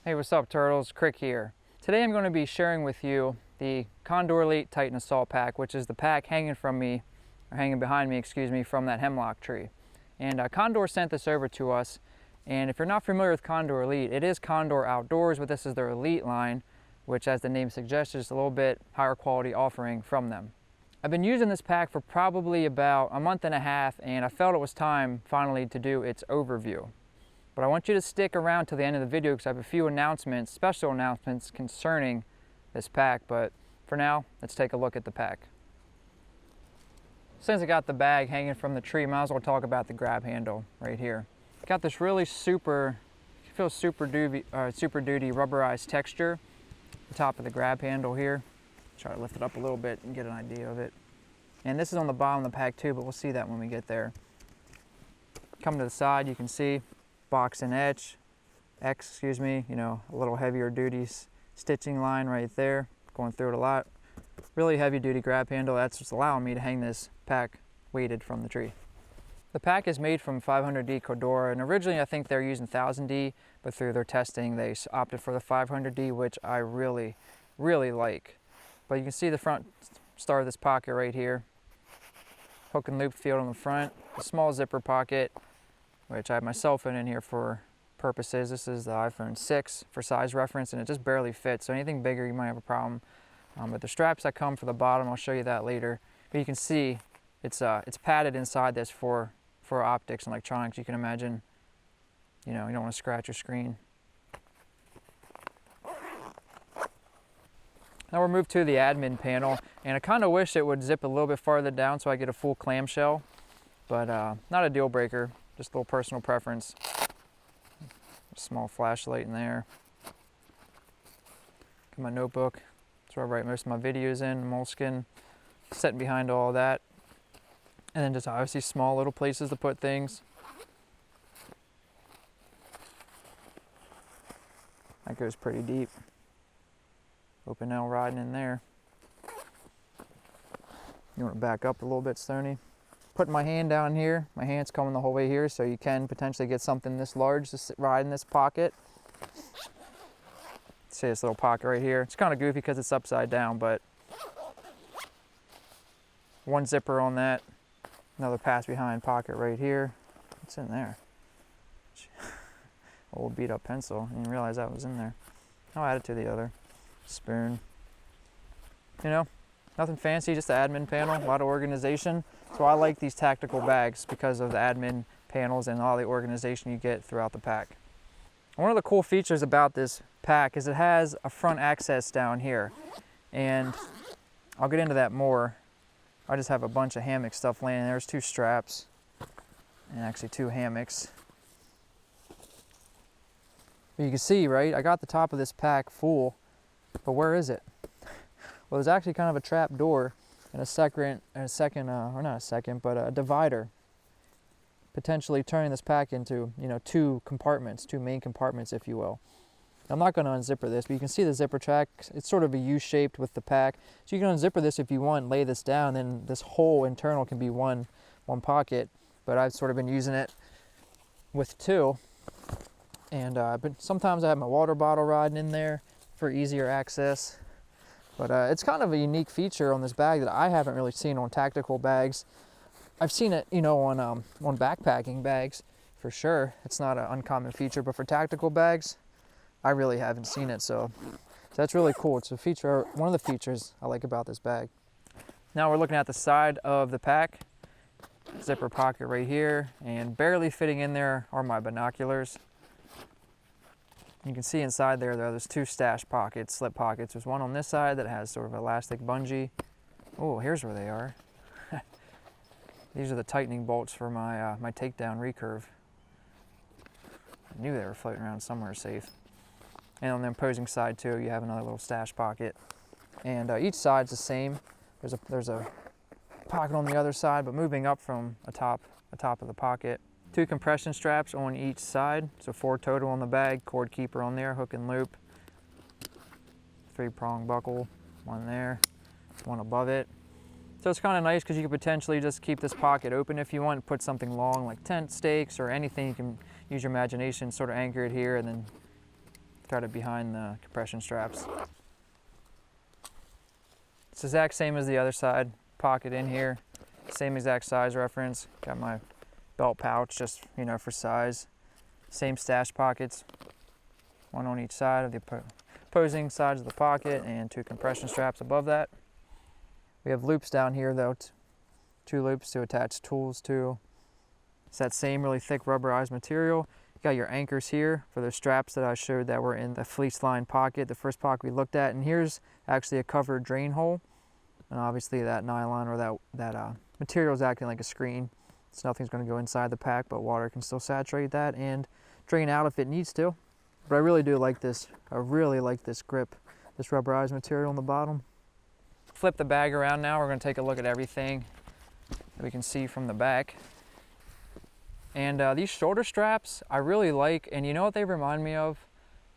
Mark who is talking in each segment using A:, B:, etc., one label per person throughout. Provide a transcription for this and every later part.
A: Hey, what's up, turtles? Krik here. Today I'm going to be sharing with you the Condor Elite Titan Assault Pack, which is the pack hanging behind me, from that hemlock tree. And Condor sent this over to us. And if you're not familiar with Condor Elite, it is Condor Outdoors, but this is their Elite line, which, as the name suggests, is a little bit higher quality offering from them. I've been using this pack for probably about a month and a half, and I felt it was time finally to do its overview. But I want you to stick around till the end of the video because I have a few announcements, special announcements concerning this pack. But for now, let's take a look at the pack. Since I got the bag hanging from the tree, might as well talk about the grab handle right here. Got this really super duty rubberized texture at the top of the grab handle here. Try to lift it up a little bit and get an idea of it. And this is on the bottom of the pack too, but we'll see that when we get there. Come to the side, you can see box and etch, you know, a little heavier duty stitching line right there, going through it a lot. Really heavy duty grab handle. That's what's allowing me to hang this pack weighted from the tree. The pack is made from 500D Cordura, and originally I think they're using 1000D, but through their testing they opted for the 500D, which I really like. But you can see the front start of this pocket right here. Hook and loop field on the front, a small zipper pocket, which I have my cell phone in here for purposes. This is the iPhone 6 for size reference, and it just barely fits. So anything bigger, you might have a problem. But the straps that come for the bottom, I'll show you that later. But you can see it's padded inside this for optics and electronics. You can imagine, you know, you don't want to scratch your screen. Now we'll move to the admin panel, and I kind of wish it would zip a little bit farther down so I get a full clamshell, but not a deal breaker. Just a little personal preference. A small flashlight in there. Got my notebook. That's where I write most of my videos in, moleskin. Sitting behind all of that. And then just obviously small little places to put things. That goes pretty deep. Open L riding in there. You want to back up a little bit, Stony? Putting my hand down here, my hand's coming the whole way here, so you can potentially get something this large to ride in this pocket. See this little pocket right here? It's kind of goofy because it's upside down, but one zipper on that, another pass behind pocket right here. What's in there? Old beat up pencil, I didn't realize that was in there. I'll add it to the other. Spoon. You know, nothing fancy, just the admin panel, a lot of organization. So I like these tactical bags because of the admin panels and all the organization you get throughout the pack. One of the cool features about this pack is it has a front access down here. And I'll get into that more. I just have a bunch of hammock stuff laying. There's 2 straps and actually 2 hammocks. But you can see, right, I got the top of this pack full, but where is it? Well, there's actually kind of a trap door and a divider, potentially turning this pack into, you know, 2 compartments, 2 main compartments, if you will. I'm not going to unzipper this, but you can see the zipper track. It's sort of a U-shaped with the pack, so you can unzipper this if you want, lay this down, then this whole internal can be one pocket. But I've sort of been using it with 2, and sometimes I have my water bottle riding in there for easier access. But it's kind of a unique feature on this bag that I haven't really seen on tactical bags. I've seen it, you know, on backpacking bags for sure. It's not an uncommon feature, but for tactical bags, I really haven't seen it. So that's really cool. It's a feature, one of the features I like about this bag. Now we're looking at the side of the pack. Zipper pocket right here, and barely fitting in there are my binoculars. You can see inside there's 2 stash pockets, slip pockets. There's one on this side that has sort of elastic bungee. Oh, here's where they are. These are the tightening bolts for my my takedown recurve. I knew they were floating around somewhere safe. And on the opposing side too, you have another little stash pocket. And each side's the same. There's a pocket on the other side, but moving up from the top of the pocket. 2 compression straps on each side, so 4 total on the bag, cord keeper on there, hook and loop, 3-prong buckle, one there, one above it. So it's kind of nice because you can potentially just keep this pocket open if you want to put something long like tent stakes or anything. You can use your imagination, sort of anchor it here and then try to behind the compression straps. It's the exact same as the other side. Pocket in here, same exact size reference. Got my belt pouch just, you know, for size. Same stash pockets, one on each side of the opposing sides of the pocket, and 2 compression straps above that. We have loops down here though, 2 loops to attach tools to. It's that same really thick rubberized material. You got your anchors here for the straps that I showed that were in the fleece line pocket, the first pocket we looked at. And here's actually a covered drain hole. And obviously that nylon or that material is acting like a screen. So nothing's going to go inside the pack, but water can still saturate that and drain out if it needs to. But I really do like this. I really like this grip, this rubberized material on the bottom. Flip the bag around now. We're going to take a look at everything that we can see from the back. And these shoulder straps I really like, and you know what they remind me of?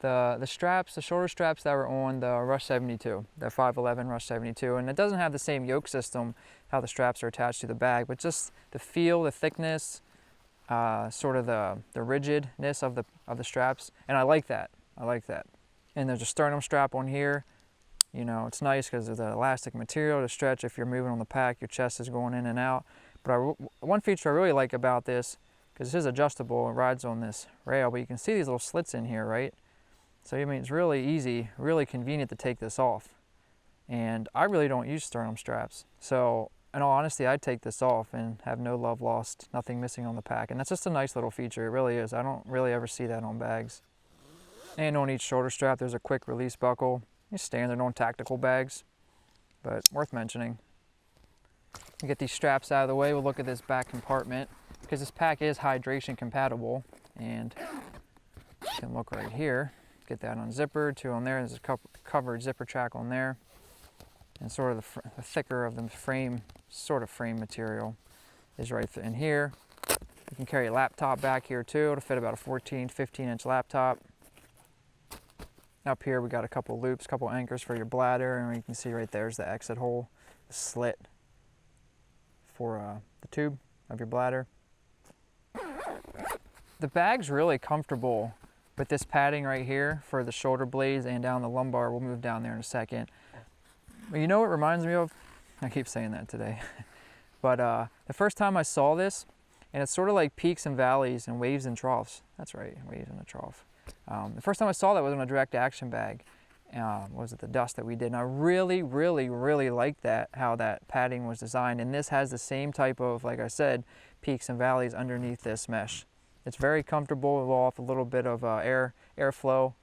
A: The shoulder straps that were on the Rush 72, the 511 Rush 72. And it doesn't have the same yoke system, how the straps are attached to the bag, but just the feel, the thickness, sort of the rigidness of the straps. And I like that. I like that. And there's a sternum strap on here. You know, it's nice because of the elastic material to stretch if you're moving on the pack, your chest is going in and out. But one feature I really like about this, because this is adjustable, it rides on this rail, but you can see these little slits in here, right? So I mean, it's really easy, really convenient to take this off. And I really don't use sternum straps. So in all honesty, I'd take this off and have no love lost, nothing missing on the pack. And that's just a nice little feature, it really is. I don't really ever see that on bags. And on each shoulder strap, there's a quick release buckle. It's standard on tactical bags, but worth mentioning. We get these straps out of the way, we'll look at this back compartment, because this pack is hydration compatible. And you can look right here. Get that unzippered, 2 on there. There's a covered zipper track on there, and sort of the thicker of the frame, sort of frame material is right in here. You can carry a laptop back here too. It'll fit about a 14, 15-inch laptop. Up here we got a couple loops, couple anchors for your bladder, and you can see right there's the exit hole, the slit for the tube of your bladder. The bag's really comfortable with this padding right here for the shoulder blades and down the lumbar. We'll move down there in a second. But you know what it reminds me of? I keep saying that today. But the first time I saw this, and it's sort of like peaks and valleys and waves and troughs. That's right, waves and a trough. The first time I saw that was on a direct action bag. Was it the dust that we did? And I really, really, really liked that, how that padding was designed. And this has the same type of, like I said, peaks and valleys underneath this mesh. It's very comfortable. It will off a little bit of airflow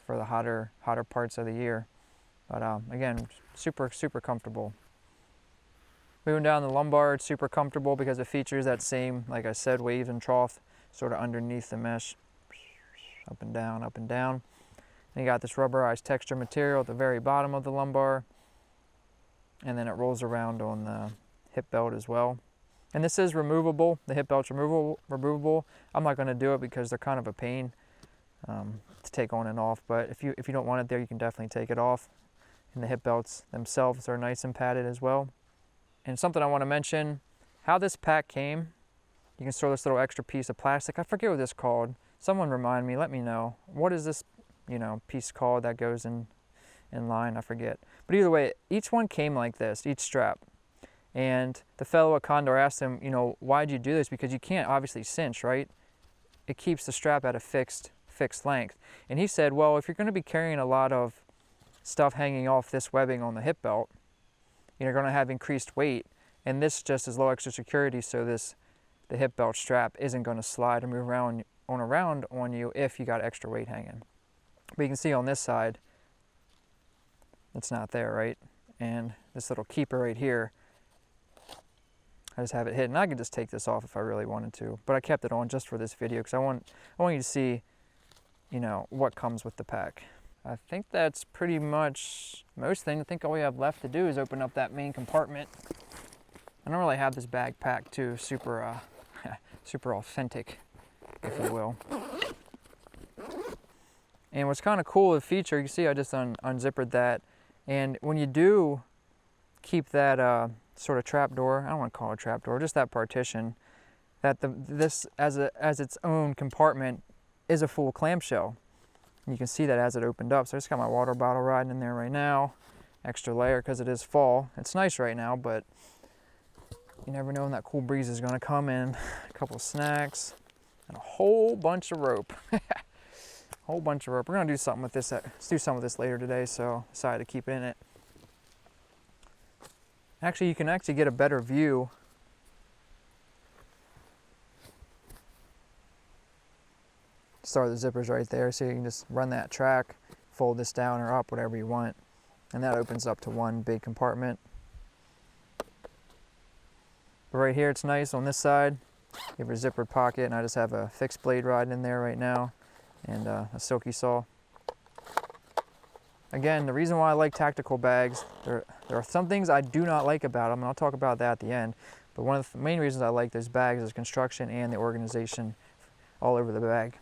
A: for the hotter parts of the year. But again, super, super comfortable. Moving down the lumbar, it's super comfortable because it features that same, like I said, wave and trough sort of underneath the mesh. Up and down, up and down. And you got this rubberized texture material at the very bottom of the lumbar. And then it rolls around on the hip belt as well. And this is removable. The hip belt's removable. I'm not going to do it because they're kind of a pain to take on and off. But if you don't want it there, you can definitely take it off. And the hip belts themselves are nice and padded as well. And something I want to mention, how this pack came. You can store this little extra piece of plastic. I forget what this is called. Someone remind me, let me know. What is this, piece called that goes in line? I forget. But either way, each one came like this, each strap. And the fellow at Condor asked him, why'd you do this? Because you can't obviously cinch, right? It keeps the strap at a fixed length. And he said, well, if you're going to be carrying a lot of stuff hanging off this webbing on the hip belt, you're going to have increased weight. And this just is low extra security, so the hip belt strap isn't going to slide or move around on you if you got extra weight hanging. But you can see on this side, it's not there, right? And this little keeper right here, I just have it hidden. I could just take this off if I really wanted to, but I kept it on just for this video because I want you to see, what comes with the pack. I think that's pretty much most things. I think all we have left to do is open up that main compartment. I don't really have this bag packed too super super authentic, if you will. And what's kind of cool, the feature, you can see I just unzippered that. And when you do keep that sort of trap door, I don't want to call it a trap door, just that partition, that this as its own compartment is a full clamshell. And you can see that as it opened up. So I just got my water bottle riding in there right now. Extra layer because it is fall. It's nice right now, but you never know when that cool breeze is going to come in. A couple of snacks and a whole bunch of rope. Whole bunch of rope. We're going to do something with this. Let's do some of this later today, so I decided to keep it in it. Actually, you can actually get a better view. Start the zippers right there, so you can just run that track, fold this down or up, whatever you want, and that opens up to one big compartment. But right here, it's nice on this side. You have your zippered pocket, and I just have a fixed blade riding in there right now, and a silky saw. Again, the reason why I like tactical bags, there are some things I do not like about them, and I'll talk about that at the end. But one of the main reasons I like those bags is construction and the organization all over the bag.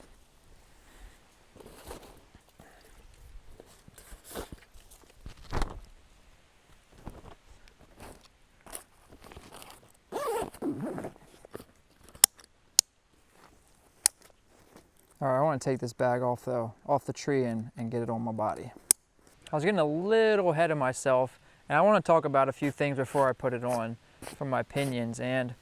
A: All right, I want to take this bag off the tree and get it on my body. I was getting a little ahead of myself, and I want to talk about a few things before I put it on from my opinions. And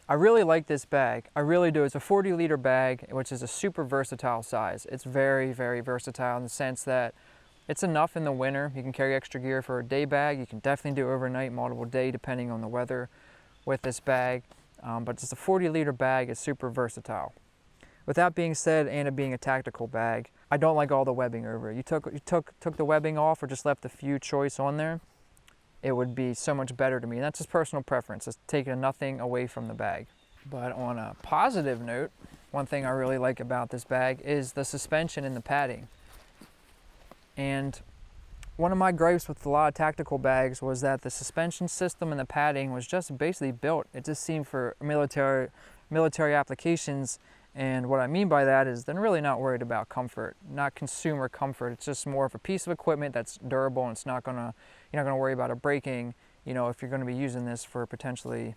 A: I really like this bag. I really do. It's a 40-liter bag, which is a super versatile size. It's very, very versatile in the sense that it's enough in the winter. You can carry extra gear for a day bag. You can definitely do overnight, multiple day, depending on the weather with this bag. But just a 40-liter bag is super versatile. With that being said, and it being a tactical bag, I don't like all the webbing over it. You took the webbing off or just left a few choice on there, it would be so much better to me. And that's just personal preference. It's taking nothing away from the bag. But on a positive note, one thing I really like about this bag is the suspension and the padding. And one of my gripes with a lot of tactical bags was that the suspension system and the padding was just basically built. It just seemed for military applications. And what I mean by that is they're really not worried about comfort, not consumer comfort. It's just more of a piece of equipment that's durable, and you're not gonna worry about it breaking, if you're gonna be using this for potentially,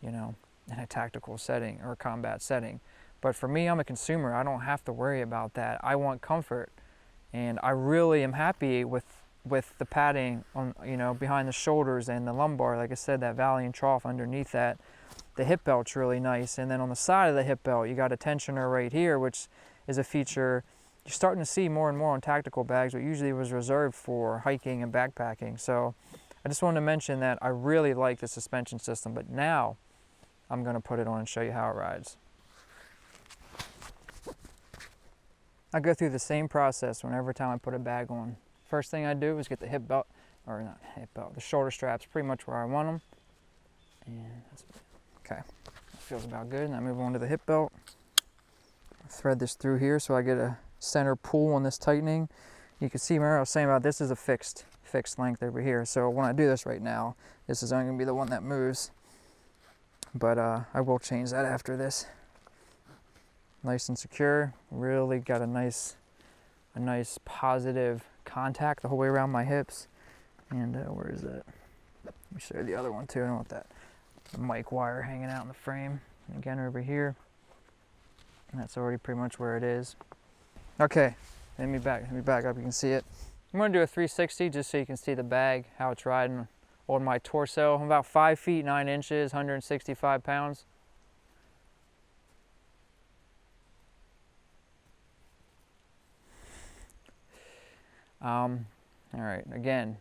A: in a tactical setting or a combat setting. But for me, I'm a consumer. I don't have to worry about that. I want comfort, and I really am happy with the padding on, behind the shoulders and the lumbar. Like I said, that valley and trough underneath that. The hip belt's really nice, and then on the side of the hip belt you got a tensioner right here, which is a feature you're starting to see more and more on tactical bags, but usually was reserved for hiking and backpacking. So I just wanted to mention that I really like the suspension system, but now I'm going to put it on and show you how it rides. I go through the same process whenever time I put a bag on. First thing I do is get the hip belt, or not hip belt, the shoulder straps pretty much where I want them. And that's okay, that feels about good. And I move on to the hip belt. Thread this through here so I get a center pull on this tightening. You can see, remember I was saying about this is a fixed length over here. So when I do this right now, this is only going to be the one that moves. But I will change that after this. Nice and secure. Really got a nice positive contact the whole way around my hips. And where is that? Let me show you the other one too. I don't want that mic wire hanging out in the frame. And again over here. And that's already pretty much where it is. Okay, let me back up. You can see it. I'm going to do a 360 just so you can see the bag, how it's riding on my torso. I'm about 5 feet 9 inches, 165 pounds. All right, again,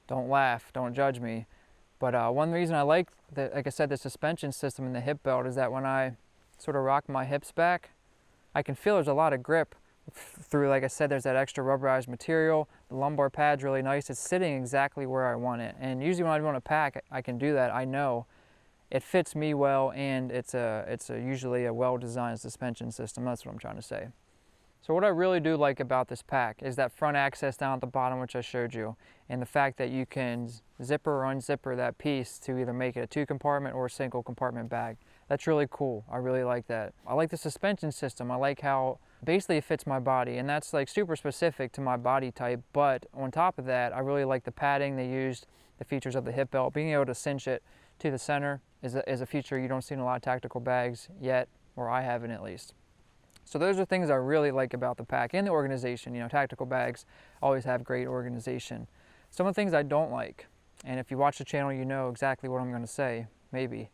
A: don't laugh, don't judge me. But one reason I like I said, the suspension system in the hip belt is that when I sort of rock my hips back, I can feel there's a lot of grip through, like I said, there's that extra rubberized material. The lumbar pad's really nice. It's sitting exactly where I want it. And usually when I want to pack, I can do that. I know it fits me well, and it's usually a well-designed suspension system. That's what I'm trying to say. So what I really do like about this pack is that front access down at the bottom, which I showed you, and the fact that you can zipper or unzipper that piece to either make it a 2-compartment or a single compartment bag. That's really cool. I really like that. I like the suspension system. I like how basically it fits my body, and that's like super specific to my body type. But on top of that, I really like the padding they used, the features of the hip belt. Being able to cinch it to the center is a feature you don't see in a lot of tactical bags yet, or I haven't at least. So those are things I really like about the pack and the organization. You know, tactical bags always have great organization. Some of the things I don't like, and if you watch the channel, you know exactly what I'm going to say, maybe,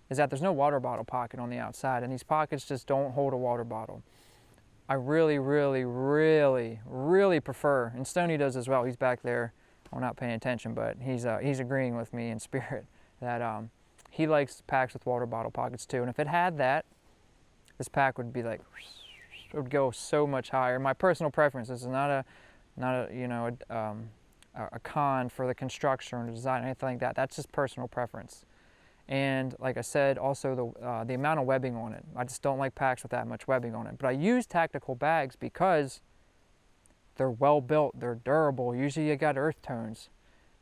A: is that there's no water bottle pocket on the outside, and these pockets just don't hold a water bottle. I really, really, really, really prefer, and Stony does as well, he's back there, I'm not paying attention, but he's agreeing with me in spirit, that he likes packs with water bottle pockets too, and if it had that, this pack would be like, it would go so much higher. My personal preference, this is not a you know, a con for the construction or design or anything like that. That's just personal preference. And like I said, also the amount of webbing on it. I just don't like packs with that much webbing on it. But I use tactical bags because they're well built, they're durable. Usually you got earth tones,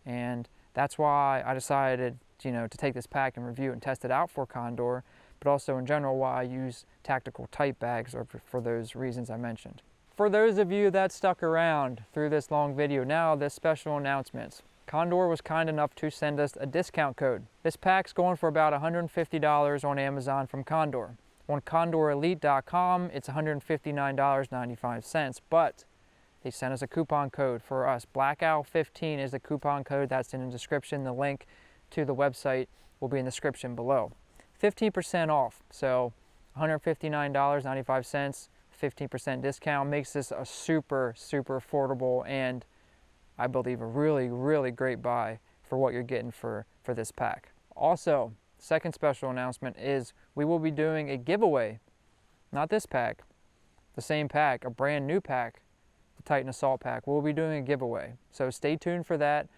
A: and that's why I decided, you know, to take this pack and review and test it out for Condor. But also in general why I use tactical type bags, or for those reasons I mentioned. For those of you that stuck around through this long video, now this special announcements. Condor was kind enough to send us a discount code. This pack's going for about $150 on Amazon from Condor. On CondorElite.com, it's $159.95, but they sent us a coupon code for us. BlackOwl15 is the coupon code that's in the description. The link to the website will be in the description below. 15% off, so $159.95, 15% discount makes this a super, super affordable and I believe a really, really great buy for what you're getting for this pack. Also, second special announcement is we will be doing a giveaway, not this pack, the same pack, a brand new pack, the Titan Assault Pack. We'll be doing a giveaway, so stay tuned for that.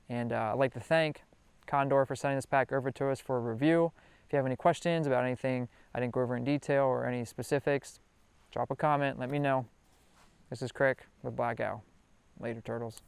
A: And I'd like to thank Condor for sending this pack over to us for a review. If you have any questions about anything I didn't go over in detail or any specifics, drop a comment, let me know. This is Krik with Black Owl. Later, turtles.